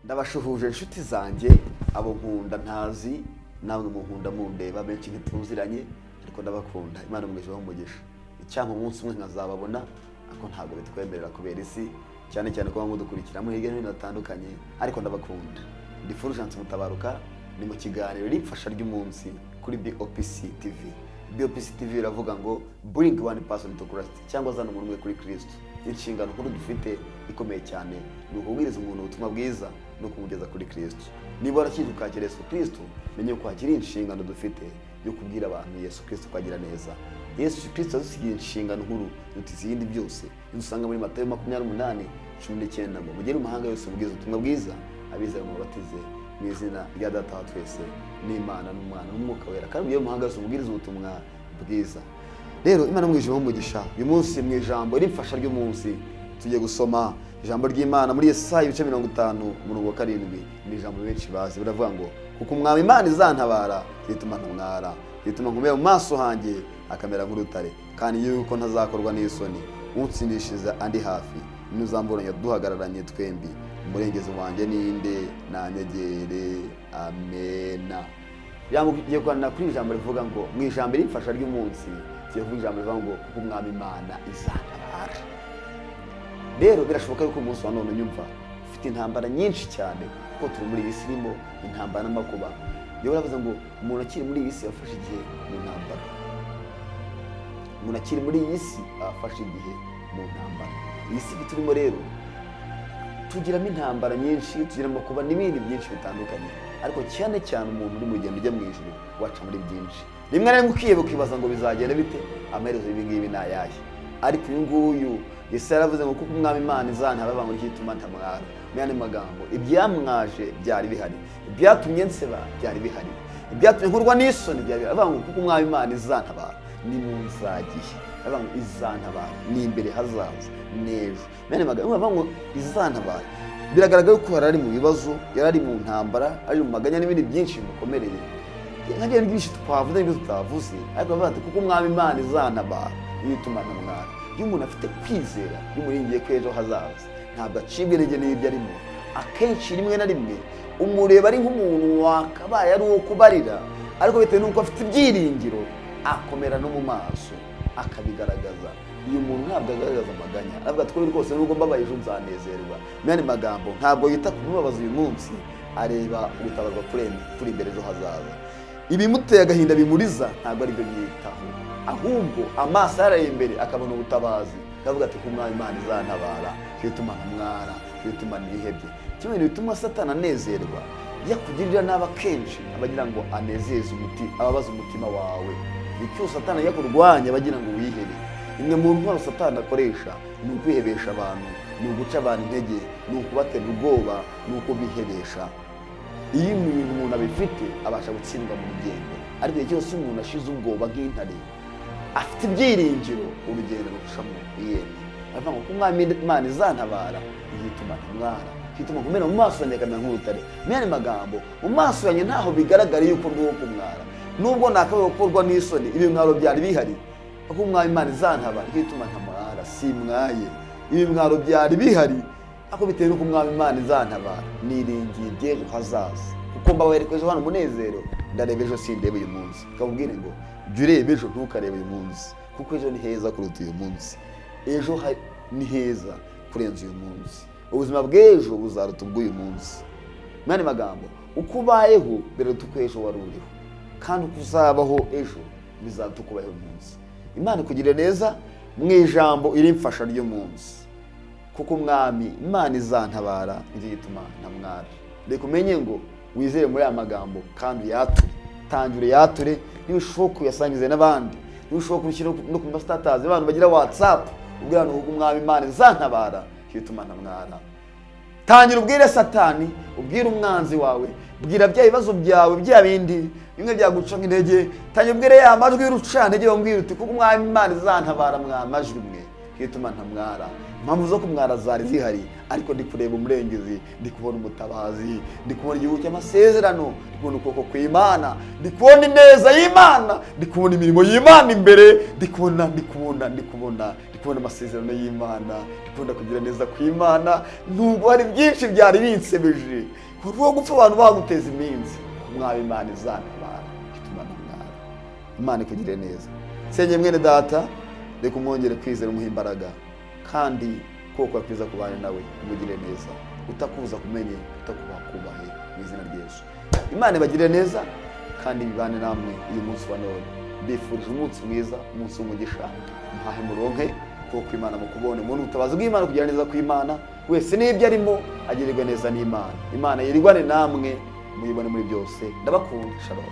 ndabashuhuje inshuti zanjye abo nkunda ntazi namwe munkunda mundeba benshi ntituziranye ariko ndabakunda Imana mwijeho umugisha icyampa umunsi umwe nkazababona ako ntago bitwemerera kubera isi cyane cyane ko bamudukurikira mu hirya no hino hatandukanye ariko ndabakunda ndi Fulgence Mutabaruka ni mu kiganiro rifasha ry'umunsi kuri BOPC TV. BOPC TV iravuga ngo bring one person to Christ cyangwa zana umuntu umwe kuri Kristo. Inshingano nkuru dufite ikomeye cyane ni ukubwiriza umuntu ubutumwa bwiza no kumugeza kuri Kristo. Niba warakije ukakira Yesu Kristo menye ko hakiri inshingano dufite yo kubwira abantu Yesu Kristo kwagira neza. Yesu Kristo adusigiye inshingano nkuru dutizindi byose. Dusanga muri Matayo 28:19 ngo mugere umahanga yose mubwiza ubutumwa bwiza abizera mu batize mu izina rya Data wa twese n'Imana n'Umwana n'Umwuka wera kandi uyo muhanga yose mubwiriza ubutumwa bwiza. Rero Imana mwijeho umugisha uyu munsi mu ijambo rifasha ry'umunsi tugiye gusoma ijambo ry'Imana muri Yesaya 50:7 ni ijambo benshi bazi biravuga ngo kuko umwami Imana izantabara yituma ntamwara yituma nkomera mu maso hanjye akamera nk'urutare kandi yuko ntazakorwa n'isoni unsindishiza andi hafi n'uzamburanya duhagararanye twembi umurengezi wanjye ninde nanyegere amena. Yamugiye kwana kuri ijambo rivuga ngo mu ijambo rifasha ry'umunsi kiye kuvuga ijambo rivuga ngo kuko umwami Imana izantabara. Rero birashoboka yuko umunsi wa none nyumva ufite intambara nyinshi cyane kuko turi muri isi irimo intambara n'amakuba. Yewe baravuze ngo umuntu akiri muri iyi si afashe igihe mu ntambara. Umuntu akiri muri iyi si afashe igihe mu ntambara. Iyi si turimo rero tugiramo intambara nyinshi, tugiramo kuba n'ibindi byinshi bitandukanye, ariko cyane cyane umuntu uri mu rugendo ujya mu ijuru waca muri byinshi. Rimwe na rimwe ukiyebuka ukibaza ngo bizagenda bite, amaherezo ibi ngibi ni ayahe. Ariko uyu nguyu Yesu yaravuze ngo kuko umwami Imana izantabara ngo ryituma ntamwara. Mu yandi magambo ibyamwaje byari bihari, ibyatumye nseba byari bihari, ibyatumye nkurwa n'isoni byari bihari. Avuga ngo kuko umwami Imana izantabara ni mu nzagihe, avuga ngo izantabara ni imbere hazaza nejo. Mu yandi magambo avuga ngo izantabara biragaragara ko ari mu bibazo, yari mu ntambara, ari mu maganya n'ibindi byinshi bimukomereye. Nkagiye n'ibindi twavuze n'ibyo tutavuze, ariko bavuga ati kuko umwami Imana izantabara yituma ntamwara. Iyo umuntu afite kwizera y'umuringiye ko ejo hazaza ntabwo acibwe intege n'ibyo arimo. Akenshi rimwe na rimwe umureba ari nk'umuntu wakabaye ari uwo kubarira, ariko bitewe n'uko afite ibyiringiro akomera no mu maso akabigaragaza. Uyu muntu ntabwo agaragaza amaganya, avuga ati ko rwose nubwo mbabaye ejo nzanezerwa. Mu yandi magambo ntabwo yita ku bibabaza uyu munsi, areba ubutabarwa kuri imbere ejo hazaza. Ibimuteye agahinda bimuriza ntabwo ari byo yitaho, ahubwo amaso yaraye imbere akabona ubutabazi, akavuga ati ko umwami Imana izantabara yituma ntamwara yituma nihebye. Kimwe bituma Satani anezerwa, yakugirira naba kenshi abagira ngo anezeze umutima, ababaza umutima wawe. Icyo Satani yakurwanya bagira ngo wihebe. Imwe mu ntwaro Satani akoresha ni ukwihebesha abantu, ni uguca abantu intege, ni ukubatera ubwoba, ni uko bihebesha. Iyo umuntu abifite abasha gutsindwa mu rugendo, ariko igihe cyose umuntu ashize ubwoba nk'intare afite ibyiringiro urugendo rushamo iyene. Avuga ngo umwami Imana izantabara yituma ntamwara yituma nkomera mu maso yanjye akamera nk'urutare. Mu yandi magambo mu maso yanjye ntaho bigaragara yuko ndi uwo kumwara, nubwo nakabaye gukorwa n'isoni ibimwaro byari bihari. Kuko umwami Imana izantabara yituma ntamwara simwaye, ibimwaro byari bihari, ako bitewe n'uko umwami Imana izantabara niringiye by'ejo hazaza. Kuko mbabaye ko ejo hano umunezero ndareba ejo sindebe uyu munsi. Kabubwire ngo jya ureba ejo ntukarebe uyu munsi, kuko ejo ni heza kuruta uyu munsi. Ejo ni heza kurenza uyu munsi. Ubuzima bw'ejo buzaruta ubw'uyu munsi. Mu yandi magambo uko ubayeho biruta uko ejo wari uriho, kandi uko uzabaho ejo bizaruta uko ubayeho uyu munsi. Imana ikugirire neza mu ijambo irimfasha ry'umunsi. Kuko umwami Imana izantabara nicyo gituma ntamwara. Reka umenye ngo wizere muri aya magambo kandi yature, tangire yature. Niba ushoboka uyasangize n'abandi, niba ushoboka ushyire no ku status abantu bagira WhatsApp ubwira ngo kuko umwami Imana izantabara yituma ntamwara. Tangira ubwire Satani, ubwire umwanzi wawe, bwira bya bibazo byawe bya bindi bimwe byaguca intege. Tangira ubwire ya majwi y'urucantege wambwira uti kuko umwami Imana izantabara mwa majwi mwe yituma ntamwara. impamvu zo kumwara zari zihari, ariko ndi kureba umurengezi, ndi kubona umutabazi, ndi kubona igihugu cy'amasezerano, ndi kubona ukuboko kw'Imana, ndi kubona ineza y'Imana, ndi kubona imirimo y'Imana imbere, ndi kubona amasezerano y'Imana, ndi kubona kugira neza kw'Imana. Nubwo hari byinshi byari binsebeje, kurwo gupfa abantu baguteza iminsi, umwami Imana izantabara ituma namwara. Imana ikugire neza. Senye mwene data, reka umwongere kwizera, umuha imbaraga, kandi koko akwiza kubana nawe, umugire neza, utakuza kumenye, utakubahe mu izina rya Yesu. Imana ibagire neza kandi bibane namwe uyu munsi wa none. Mbifurije umunsi mwiza, umunsi w'umugisha, mpahe muronke kuko Imana mukubone umuntu utabaza bw'Imana, kugira neza kw'Imana wese n'ibyo arimo agirirwe neza n'Imana. Imana yirigwane namwe, muyibone muri byose. Ndabakunda. Shalom.